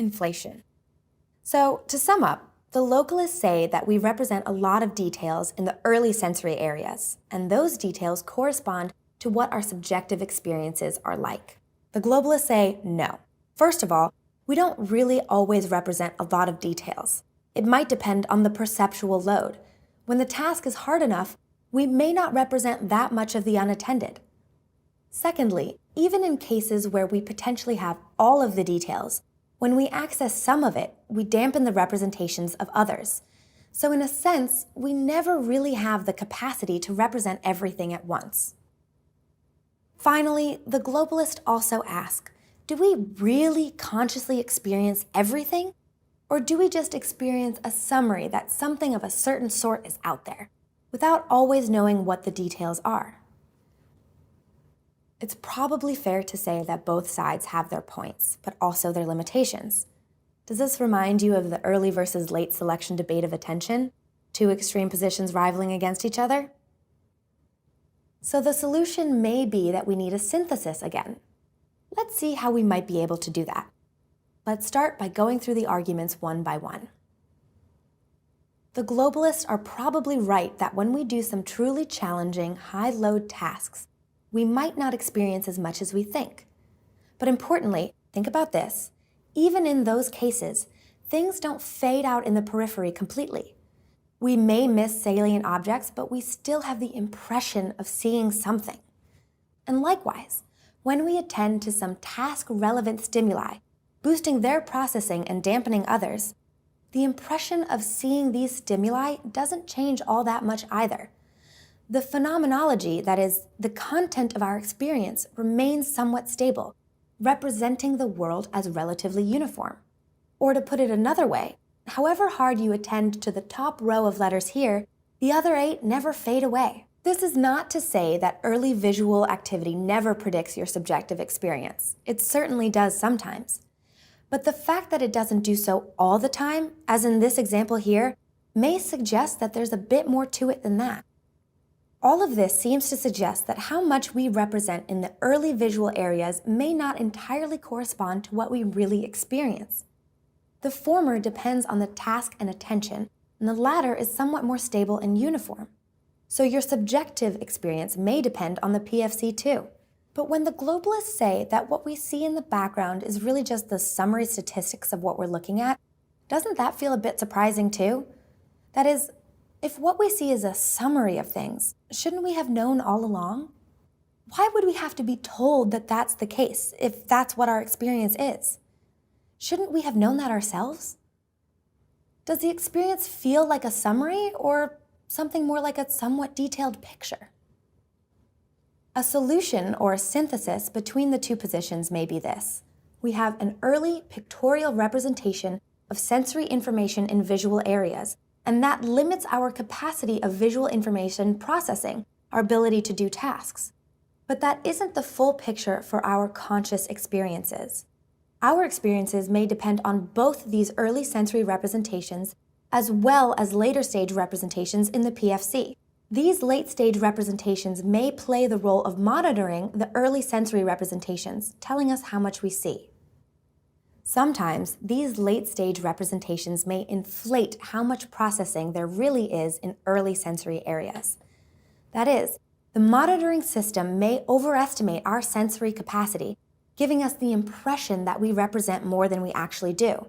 inflation. So, to sum up, the localists say that we represent a lot of details in the early sensory areas, and those details correspond to what our subjective experiences are like. The globalists say no. First of all, we don't really always represent a lot of details. It might depend on the perceptual load. When the task is hard enough, we may not represent that much of the unattended. Secondly, even in cases where we potentially have all of the details, when we access some of it, we dampen the representations of others. So in a sense, we never really have the capacity to represent everything at once. Finally, the globalists also ask, do we really consciously experience everything? Or do we just experience a summary that something of a certain sort is out there, without always knowing what the details are? It's probably fair to say that both sides have their points, but also their limitations. Does this remind you of the early versus late selection debate of attention? Two extreme positions rivaling against each other? So the solution may be that we need a synthesis again. Let's see how we might be able to do that. Let's start by going through the arguments one by one. The globalists are probably right that when we do some truly challenging, high-load tasks, we might not experience as much as we think. But importantly, think about this. Even in those cases, things don't fade out in the periphery completely. We may miss salient objects, but we still have the impression of seeing something. And likewise, when we attend to some task-relevant stimuli, boosting their processing and dampening others, the impression of seeing these stimuli doesn't change all that much either. The phenomenology, that is, the content of our experience, remains somewhat stable, representing the world as relatively uniform. Or to put it another way, however hard you attend to the top row of letters here, the other 8 never fade away. This is not to say that early visual activity never predicts your subjective experience. It certainly does sometimes. But the fact that it doesn't do so all the time, as in this example here, may suggest that there's a bit more to it than that. All of this seems to suggest that how much we represent in the early visual areas may not entirely correspond to what we really experience. The former depends on the task and attention, and the latter is somewhat more stable and uniform. So your subjective experience may depend on the PFC too. But when the globalists say that what we see in the background is really just the summary statistics of what we're looking at, doesn't that feel a bit surprising too? That is, if what we see is a summary of things, shouldn't we have known all along? Why would we have to be told that that's the case, if that's what our experience is? Shouldn't we have known that ourselves? Does the experience feel like a summary, or something more like a somewhat detailed picture? A solution or a synthesis between the two positions may be this. We have an early pictorial representation of sensory information in visual areas, and that limits our capacity of visual information processing, our ability to do tasks. But that isn't the full picture for our conscious experiences. Our experiences may depend on both these early sensory representations as well as later stage representations in the PFC. These late stage representations may play the role of monitoring the early sensory representations, telling us how much we see. Sometimes, these late-stage representations may inflate how much processing there really is in early sensory areas. That is, the monitoring system may overestimate our sensory capacity, giving us the impression that we represent more than we actually do.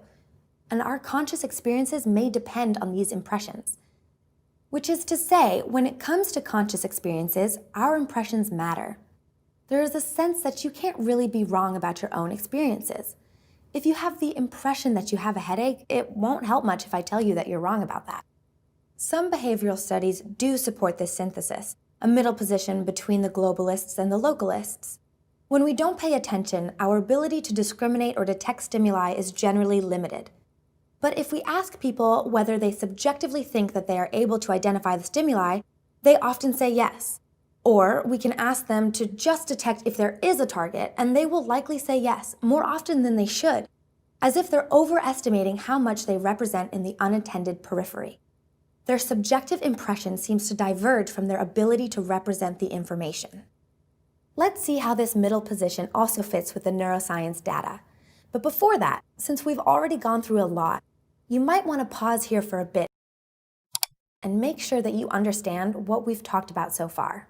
And our conscious experiences may depend on these impressions. Which is to say, when it comes to conscious experiences, our impressions matter. There is a sense that you can't really be wrong about your own experiences. If you have the impression that you have a headache, it won't help much if I tell you that you're wrong about that. Some behavioral studies do support this synthesis, a middle position between the globalists and the localists. When we don't pay attention, our ability to discriminate or detect stimuli is generally limited. But if we ask people whether they subjectively think that they are able to identify the stimuli, they often say yes. Or we can ask them to just detect if there is a target, and they will likely say yes, more often than they should, as if they're overestimating how much they represent in the unattended periphery. Their subjective impression seems to diverge from their ability to represent the information. Let's see how this middle position also fits with the neuroscience data. But before that, since we've already gone through a lot, you might want to pause here for a bit and make sure that you understand what we've talked about so far.